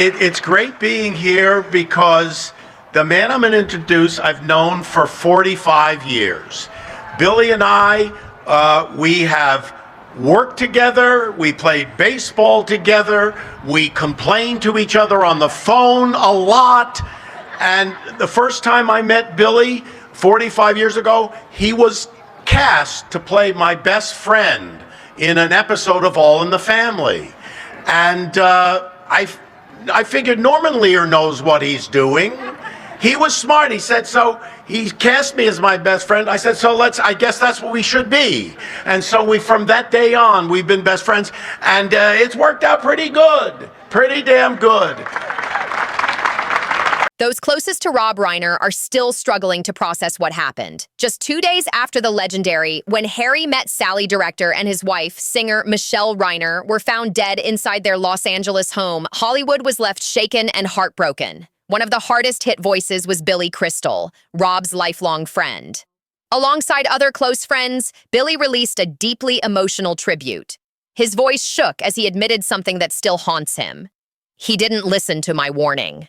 It's great being here because the man I'm going to introduce I've known for 45 years. Billy and I, we have worked together, we played baseball together, we complained to each other on the phone a lot. And the first time I met Billy 45 years ago, he was cast to play my best friend in an episode of All in the Family. And I figured Norman Lear knows what he's doing. He was smart. He said, so he cast me as my best friend. I said, so I guess that's what we should be. And so from that day on, we've been best friends. And it's worked out pretty good. Pretty damn good. Those closest to Rob Reiner are still struggling to process what happened. Just 2 days after the legendary When Harry Met Sally director and his wife, singer Michelle Reiner, were found dead inside their Los Angeles home, Hollywood was left shaken and heartbroken. One of the hardest-hit voices was Billy Crystal, Rob's lifelong friend. Alongside other close friends, Billy released a deeply emotional tribute. His voice shook as he admitted something that still haunts him. He didn't listen to my warning.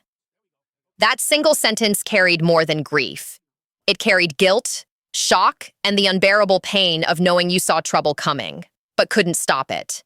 That single sentence carried more than grief. It carried guilt, shock, and the unbearable pain of knowing you saw trouble coming, but couldn't stop it.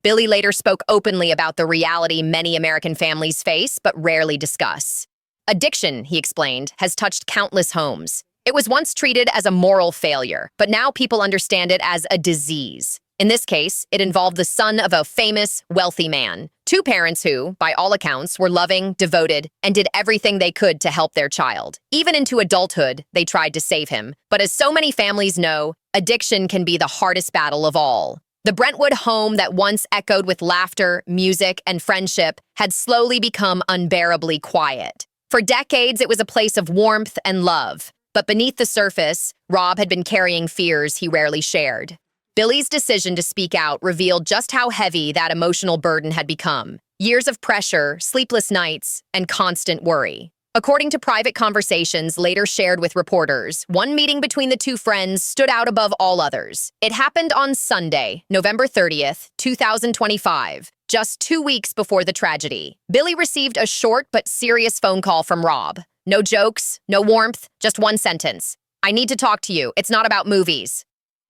Billy later spoke openly about the reality many American families face but rarely discuss. Addiction, he explained, has touched countless homes. It was once treated as a moral failure, but now people understand it as a disease. In this case, it involved the son of a famous, wealthy man. Two parents who, by all accounts, were loving, devoted, and did everything they could to help their child. Even into adulthood, they tried to save him. But as so many families know, addiction can be the hardest battle of all. The Brentwood home that once echoed with laughter, music, and friendship had slowly become unbearably quiet. For decades, it was a place of warmth and love. But beneath the surface, Rob had been carrying fears he rarely shared. Billy's decision to speak out revealed just how heavy that emotional burden had become. Years of pressure, sleepless nights, and constant worry. According to private conversations later shared with reporters, one meeting between the two friends stood out above all others. It happened on Sunday, November 30th, 2025, just 2 weeks before the tragedy. Billy received a short but serious phone call from Rob. No jokes, no warmth, just one sentence. I need to talk to you. It's not about movies.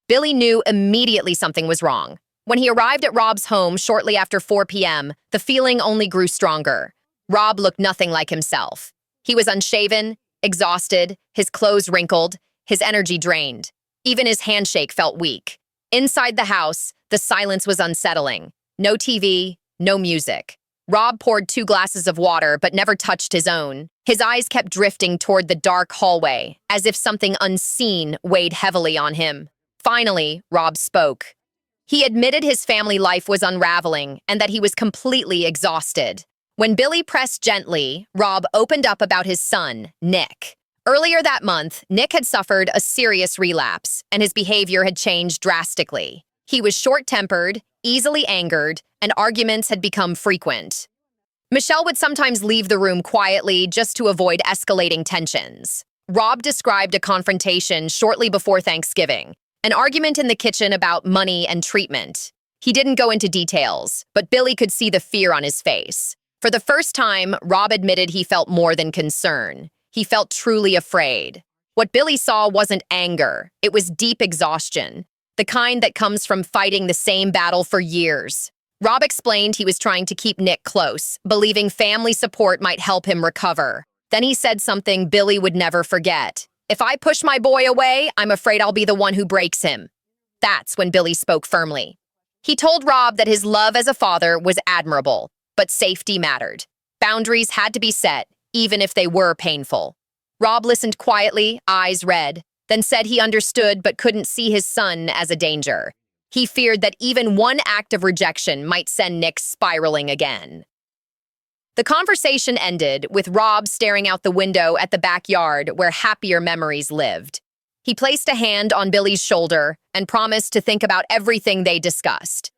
Billy knew immediately something was wrong. When he arrived at Rob's home shortly after 4 p.m., the feeling only grew stronger. Rob looked nothing like himself. He was unshaven, exhausted, his clothes wrinkled, his energy drained. Even his handshake felt weak. Inside the house, the silence was unsettling. No TV, no music. Rob poured 2 glasses of water but never touched his own. His eyes kept drifting toward the dark hallway, as if something unseen weighed heavily on him. Finally, Rob spoke. He admitted his family life was unraveling and that he was completely exhausted. When Billy pressed gently, Rob opened up about his son, Nick. Earlier that month, Nick had suffered a serious relapse, and his behavior had changed drastically. He was short-tempered, easily angered, and arguments had become frequent. Michelle would sometimes leave the room quietly just to avoid escalating tensions. Rob described a confrontation shortly before Thanksgiving. An argument in the kitchen about money and treatment. He didn't go into details, but Billy could see the fear on his face. For the first time, Rob admitted he felt more than concern. He felt truly afraid. What Billy saw wasn't anger. It was deep exhaustion, the kind that comes from fighting the same battle for years. Rob explained he was trying to keep Nick close, believing family support might help him recover. Then he said something Billy would never forget. If I push my boy away, I'm afraid I'll be the one who breaks him. That's when Billy spoke firmly. He told Rob that his love as a father was admirable, but safety mattered. Boundaries had to be set, even if they were painful. Rob listened quietly, eyes red, then said he understood but couldn't see his son as a danger. He feared that even one act of rejection might send Nick spiraling again. The conversation ended with Rob staring out the window at the backyard where happier memories lived. He placed a hand on Billy's shoulder and promised to think about everything they discussed.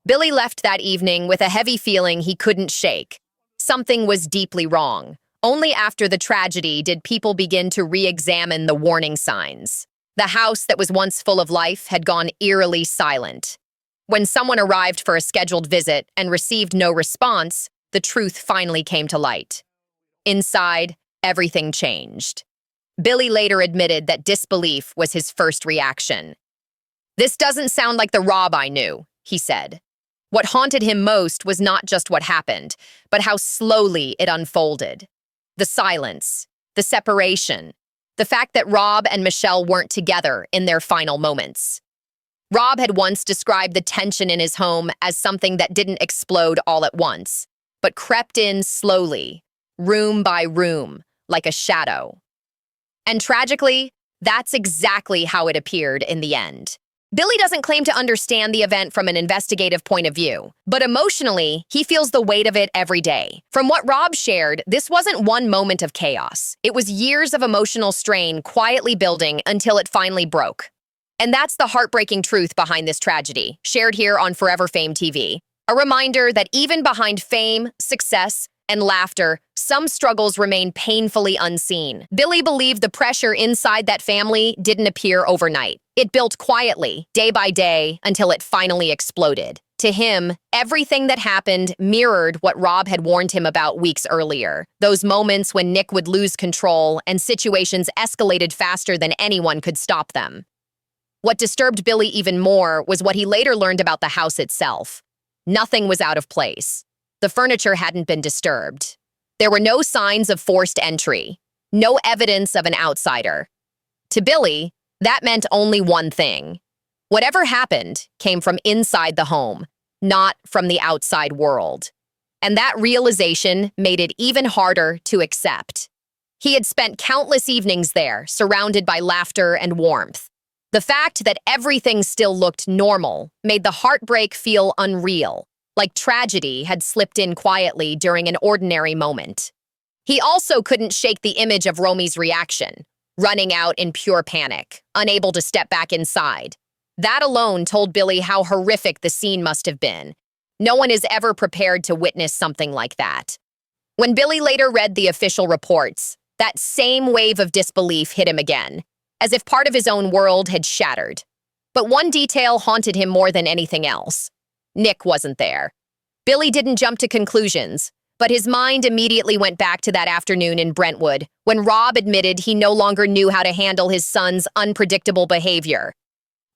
Billy left that evening with a heavy feeling he couldn't shake. Something was deeply wrong. Only after the tragedy did people begin to re-examine the warning signs. The house that was once full of life had gone eerily silent. When someone arrived for a scheduled visit and received no response, the truth finally came to light. Inside, everything changed. Billy later admitted that disbelief was his first reaction. "This doesn't sound like the Rob I knew," he said. What haunted him most was not just what happened, but how slowly it unfolded. The silence, the separation, the fact that Rob and Michelle weren't together in their final moments. Rob had once described the tension in his home as something that didn't explode all at once, but crept in slowly, room by room, like a shadow. And tragically, that's exactly how it appeared in the end. Billy doesn't claim to understand the event from an investigative point of view, but emotionally, he feels the weight of it every day. From what Rob shared, this wasn't one moment of chaos. It was years of emotional strain quietly building until it finally broke. And that's the heartbreaking truth behind this tragedy, shared here on Forever Fame TV. A reminder that even behind fame, success, and laughter, some struggles remain painfully unseen. Billy believed the pressure inside that family didn't appear overnight. It built quietly, day by day, until it finally exploded. To him, everything that happened mirrored what Rob had warned him about weeks earlier. Those moments when Nick would lose control and situations escalated faster than anyone could stop them. What disturbed Billy even more was what he later learned about the house itself. Nothing was out of place. The furniture hadn't been disturbed. There were no signs of forced entry, no evidence of an outsider. To Billy, that meant only one thing. Whatever happened came from inside the home, not from the outside world. And that realization made it even harder to accept. He had spent countless evenings there, surrounded by laughter and warmth. The fact that everything still looked normal made the heartbreak feel unreal, like tragedy had slipped in quietly during an ordinary moment. He also couldn't shake the image of Romy's reaction, running out in pure panic, unable to step back inside. That alone told Billy how horrific the scene must have been. No one is ever prepared to witness something like that. When Billy later read the official reports, that same wave of disbelief hit him again, as if part of his own world had shattered. But one detail haunted him more than anything else. Nick wasn't there. Billy didn't jump to conclusions, but his mind immediately went back to that afternoon in Brentwood, when Rob admitted he no longer knew how to handle his son's unpredictable behavior.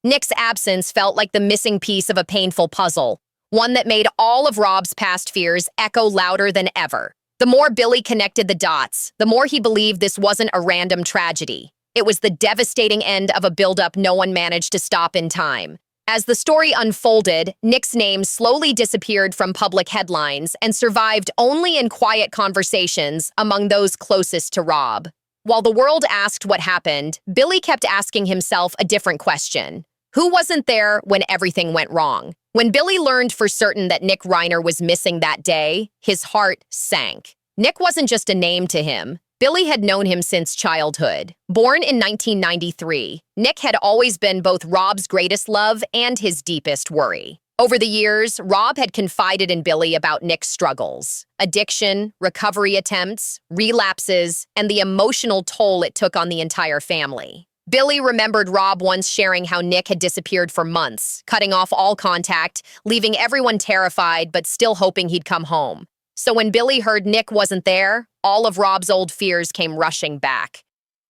Nick's absence felt like the missing piece of a painful puzzle, one that made all of Rob's past fears echo louder than ever. The more Billy connected the dots, the more he believed this wasn't a random tragedy. It was the devastating end of a buildup no one managed to stop in time. As the story unfolded, Nick's name slowly disappeared from public headlines and survived only in quiet conversations among those closest to Rob. While the world asked what happened, Billy kept asking himself a different question. Who wasn't there when everything went wrong? When Billy learned for certain that Nick Reiner was missing that day, his heart sank. Nick wasn't just a name to him. Billy had known him since childhood. Born in 1993, Nick had always been both Rob's greatest love and his deepest worry. Over the years, Rob had confided in Billy about Nick's struggles, addiction, recovery attempts, relapses, and the emotional toll it took on the entire family. Billy remembered Rob once sharing how Nick had disappeared for months, cutting off all contact, leaving everyone terrified but still hoping he'd come home. So when Billy heard Nick wasn't there, all of Rob's old fears came rushing back.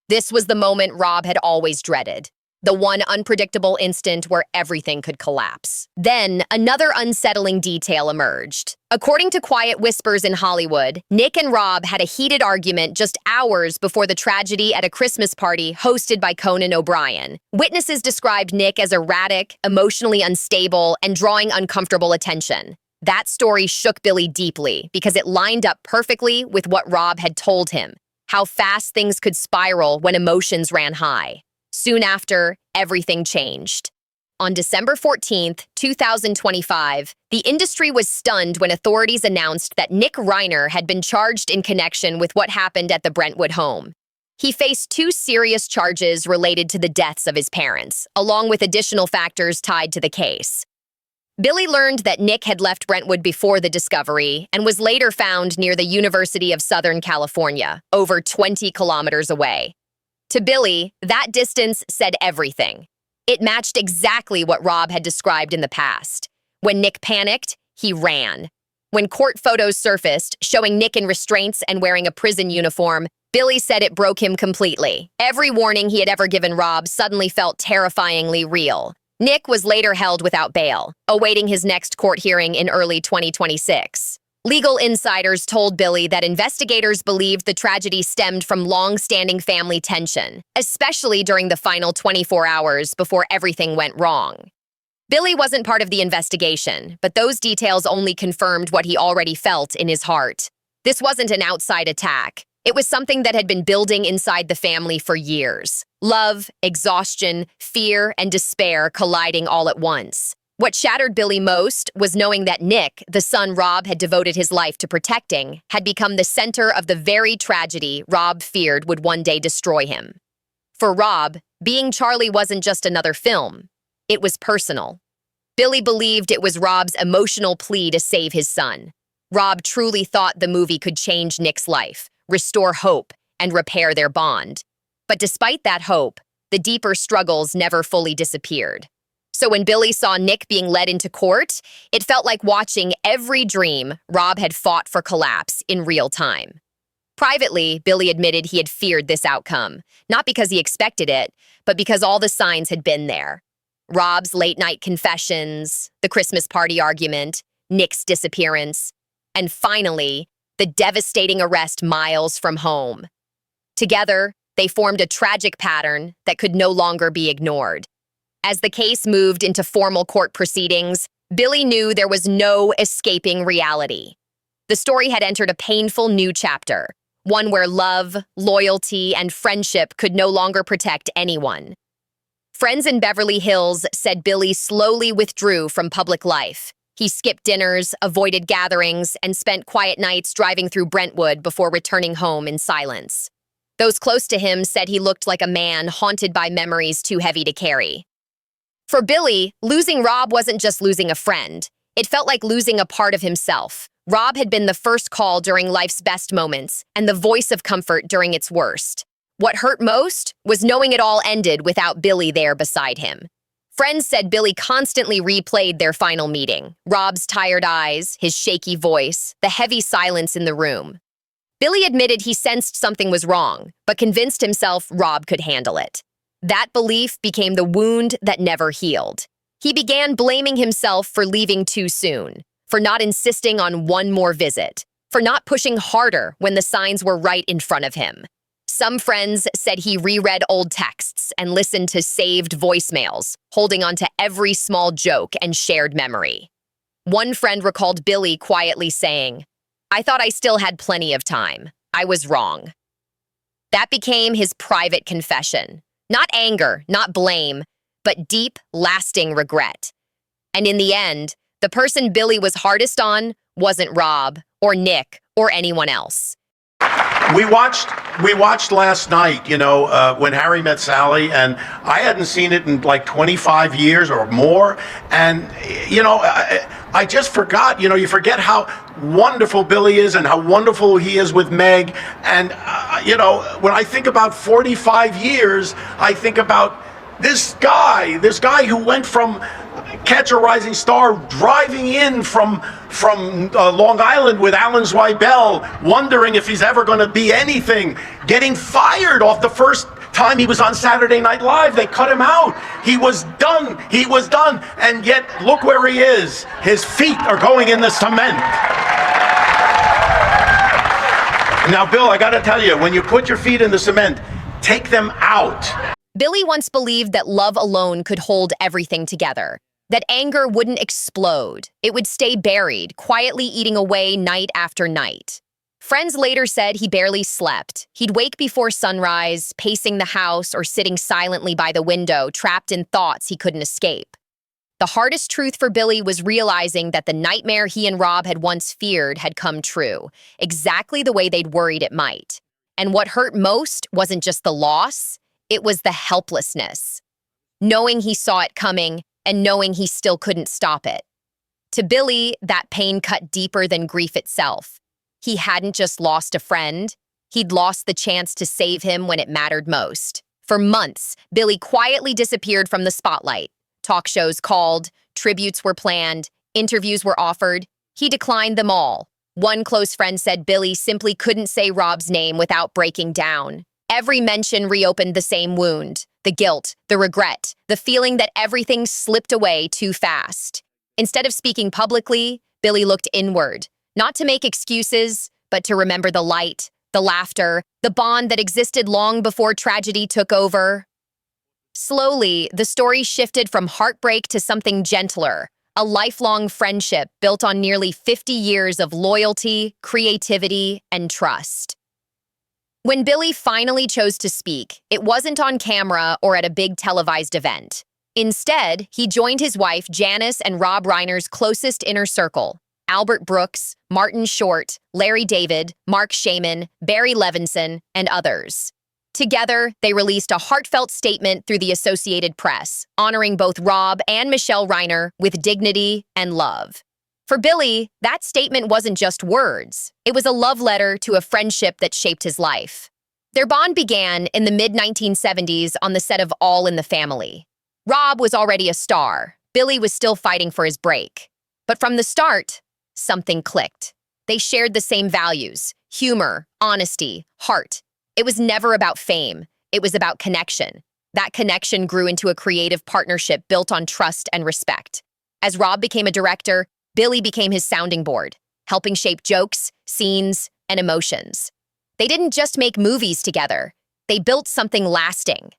This was the moment Rob had always dreaded, the one unpredictable instant where everything could collapse. Then, another unsettling detail emerged. According to quiet whispers in Hollywood, Nick and Rob had a heated argument just hours before the tragedy at a Christmas party hosted by Conan O'Brien. Witnesses described Nick as erratic, emotionally unstable, and drawing uncomfortable attention. That story shook Billy deeply because it lined up perfectly with what Rob had told him, how fast things could spiral when emotions ran high. Soon after, everything changed. On December 14th, 2025, the industry was stunned when authorities announced that Nick Reiner had been charged in connection with what happened at the Brentwood home. He faced 2 serious charges related to the deaths of his parents, along with additional factors tied to the case. Billy learned that Nick had left Brentwood before the discovery and was later found near the University of Southern California, over 20 kilometers away. To Billy, that distance said everything. It matched exactly what Rob had described in the past. When Nick panicked, he ran. When court photos surfaced, showing Nick in restraints and wearing a prison uniform, Billy said it broke him completely. Every warning he had ever given Rob suddenly felt terrifyingly real. Nick was later held without bail, awaiting his next court hearing in early 2026. Legal insiders told Billy that investigators believed the tragedy stemmed from long-standing family tension, especially during the final 24 hours before everything went wrong. Billy wasn't part of the investigation, but those details only confirmed what he already felt in his heart. This wasn't an outside attack. It was something that had been building inside the family for years. Love, exhaustion, fear, and despair colliding all at once. What shattered Billy most was knowing that Nick, the son Rob had devoted his life to protecting, had become the center of the very tragedy Rob feared would one day destroy him. For Rob, being Charlie wasn't just another film. It was personal. Billy believed it was Rob's emotional plea to save his son. Rob truly thought the movie could change Nick's life, restore hope, and repair their bond. But despite that hope, the deeper struggles never fully disappeared. So when Billy saw Nick being led into court, it felt like watching every dream Rob had fought for collapse in real time. Privately, Billy admitted he had feared this outcome, not because he expected it, but because all the signs had been there. Rob's late-night confessions, the Christmas party argument, Nick's disappearance, and finally, the devastating arrest miles from home. Together, they formed a tragic pattern that could no longer be ignored. As the case moved into formal court proceedings, Billy knew there was no escaping reality. The story had entered a painful new chapter, one where love, loyalty, and friendship could no longer protect anyone. Friends in Beverly Hills said Billy slowly withdrew from public life. He skipped dinners, avoided gatherings, and spent quiet nights driving through Brentwood before returning home in silence. Those close to him said he looked like a man haunted by memories too heavy to carry. For Billy, losing Rob wasn't just losing a friend. It felt like losing a part of himself. Rob had been the first call during life's best moments and the voice of comfort during its worst. What hurt most was knowing it all ended without Billy there beside him. Friends said Billy constantly replayed their final meeting. Rob's tired eyes, his shaky voice, the heavy silence in the room. Billy admitted he sensed something was wrong, but convinced himself Rob could handle it. That belief became the wound that never healed. He began blaming himself for leaving too soon, for not insisting on one more visit, for not pushing harder when the signs were right in front of him. Some friends said he reread old texts and listened to saved voicemails, holding on to every small joke and shared memory. One friend recalled Billy quietly saying, "I thought I still had plenty of time. I was wrong." That became his private confession. Not anger, not blame, but deep, lasting regret. And in the end, the person Billy was hardest on wasn't Rob or Nick or anyone else. We watched last night, when Harry Met Sally, and I hadn't seen it in like 25 years or more. And, I just forgot, you forget how wonderful Billy is and how wonderful he is with Meg. And, when I think about 45 years, I think about this guy who went from Catch a Rising Star, driving in from Long Island with Alan Zweibel, wondering if he's ever going to be anything, getting fired off the first time he was on Saturday Night Live. They cut him out. He was done. And yet, look where he is. His feet are going in the cement. Now, Bill, I got to tell you, when you put your feet in the cement, take them out. Billy once believed that love alone could hold everything together, that anger wouldn't explode. It would stay buried, quietly eating away night after night. Friends later said he barely slept. He'd wake before sunrise, pacing the house or sitting silently by the window, trapped in thoughts he couldn't escape. The hardest truth for Billy was realizing that the nightmare he and Rob had once feared had come true, exactly the way they'd worried it might. And what hurt most wasn't just the loss, it was the helplessness. Knowing he saw it coming and knowing he still couldn't stop it. To Billy, that pain cut deeper than grief itself. He hadn't just lost a friend, he'd lost the chance to save him when it mattered most. For months, Billy quietly disappeared from the spotlight. Talk shows called, tributes were planned, interviews were offered, He declined them all. One close friend said Billy simply couldn't say Rob's name without breaking down. Every mention reopened the same wound, the guilt, the regret, the feeling that everything slipped away too fast. Instead of speaking publicly, Billy looked inward, not to make excuses, but to remember the light, the laughter, the bond that existed long before tragedy took over. Slowly, the story shifted from heartbreak to something gentler, a lifelong friendship built on nearly 50 years of loyalty, creativity, and trust. When Billy finally chose to speak, it wasn't on camera or at a big televised event. Instead, he joined his wife Janice and Rob Reiner's closest inner circle: Albert Brooks, Martin Short, Larry David, Mark Shaman, Barry Levinson, and others. Together, they released a heartfelt statement through the Associated Press, honoring both Rob and Michelle Reiner with dignity and love. For Billy, that statement wasn't just words. It was a love letter to a friendship that shaped his life. Their bond began in the mid-1970s on the set of All in the Family. Rob was already a star. Billy was still fighting for his break. But from the start, something clicked. They shared the same values: humor, honesty, heart. It was never about fame. It was about connection. That connection grew into a creative partnership built on trust and respect. As Rob became a director, Billy became his sounding board, helping shape jokes, scenes, and emotions. They didn't just make movies together. They built something lasting.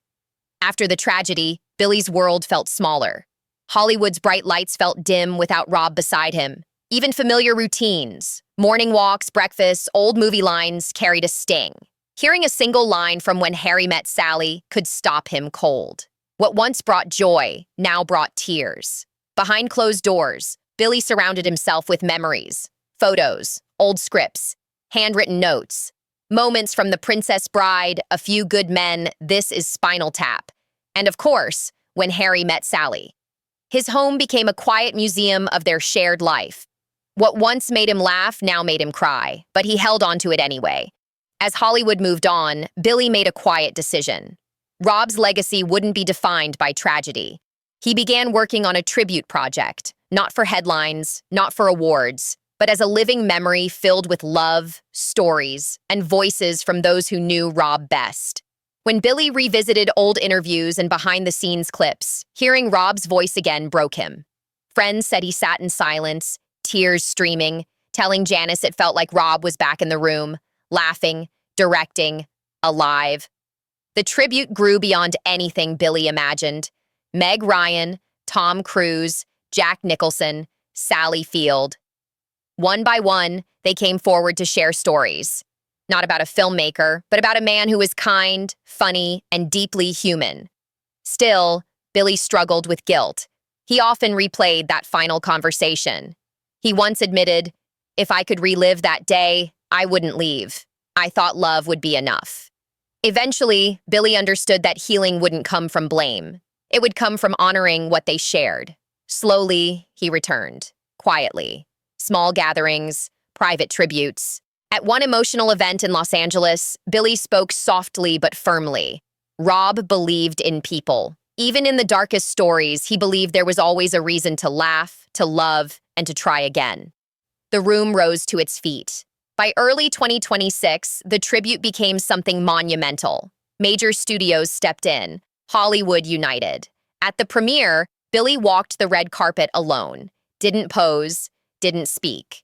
After the tragedy, Billy's world felt smaller. Hollywood's bright lights felt dim without Rob beside him. Even familiar routines, morning walks, breakfasts, old movie lines carried a sting. Hearing a single line from When Harry Met Sally could stop him cold. What once brought joy now brought tears. Behind closed doors, Billy surrounded himself with memories, photos, old scripts, handwritten notes, moments from The Princess Bride, A Few Good Men, This Is Spinal Tap, and of course, When Harry Met Sally. His home became a quiet museum of their shared life. What once made him laugh now made him cry, but he held on to it anyway. As Hollywood moved on, Billy made a quiet decision. Rob's legacy wouldn't be defined by tragedy. He began working on a tribute project, not for headlines, not for awards, but as a living memory filled with love, stories, and voices from those who knew Rob best. When Billy revisited old interviews and behind-the-scenes clips, hearing Rob's voice again broke him. Friends said he sat in silence, tears streaming, telling Janice it felt like Rob was back in the room, laughing, directing, alive. The tribute grew beyond anything Billy imagined. Meg Ryan, Tom Cruise, Jack Nicholson, Sally Field. One by one, they came forward to share stories. Not about a filmmaker, but about a man who was kind, funny, and deeply human. Still, Billy struggled with guilt. He often replayed that final conversation. He once admitted, "If I could relive that day, I wouldn't leave. I thought love would be enough." Eventually, Billy understood that healing wouldn't come from blame. It would come from honoring what they shared. Slowly, he returned, quietly. Small gatherings, private tributes. At one emotional event in Los Angeles, Billy spoke softly but firmly. Rob believed in people. Even in the darkest stories, he believed there was always a reason to laugh, to love, and to try again. The room rose to its feet. By early 2026, the tribute became something monumental. Major studios stepped in, Hollywood united. At the premiere, Billy walked the red carpet alone, didn't pose, didn't speak.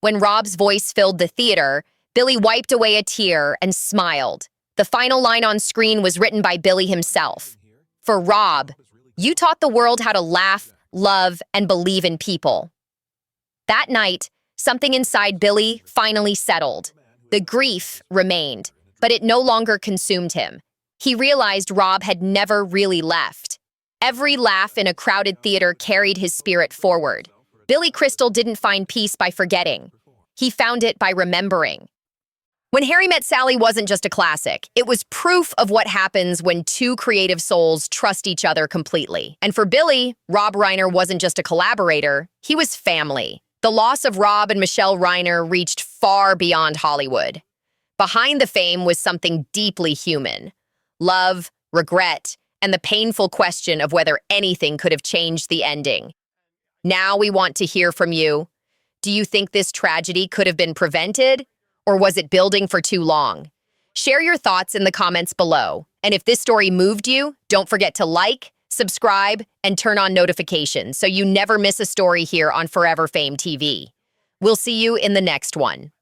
When Rob's voice filled the theater, Billy wiped away a tear and smiled. The final line on screen was written by Billy himself. For Rob, you taught the world how to laugh, love, and believe in people. That night, something inside Billy finally settled. The grief remained, but it no longer consumed him. He realized Rob had never really left. Every laugh in a crowded theater carried his spirit forward. Billy Crystal didn't find peace by forgetting. He found it by remembering. When Harry Met Sally wasn't just a classic, it was proof of what happens when two creative souls trust each other completely. And for Billy, Rob Reiner wasn't just a collaborator, he was family. The loss of Rob and Michelle Reiner reached far beyond Hollywood. Behind the fame was something deeply human: love, regret, and the painful question of whether anything could have changed the ending. Now we want to hear from you. Do you think this tragedy could have been prevented? Or was it building for too long? Share your thoughts in the comments below. And if this story moved you, don't forget to like, subscribe, and turn on notifications so you never miss a story here on Forever Fame TV. We'll see you in the next one.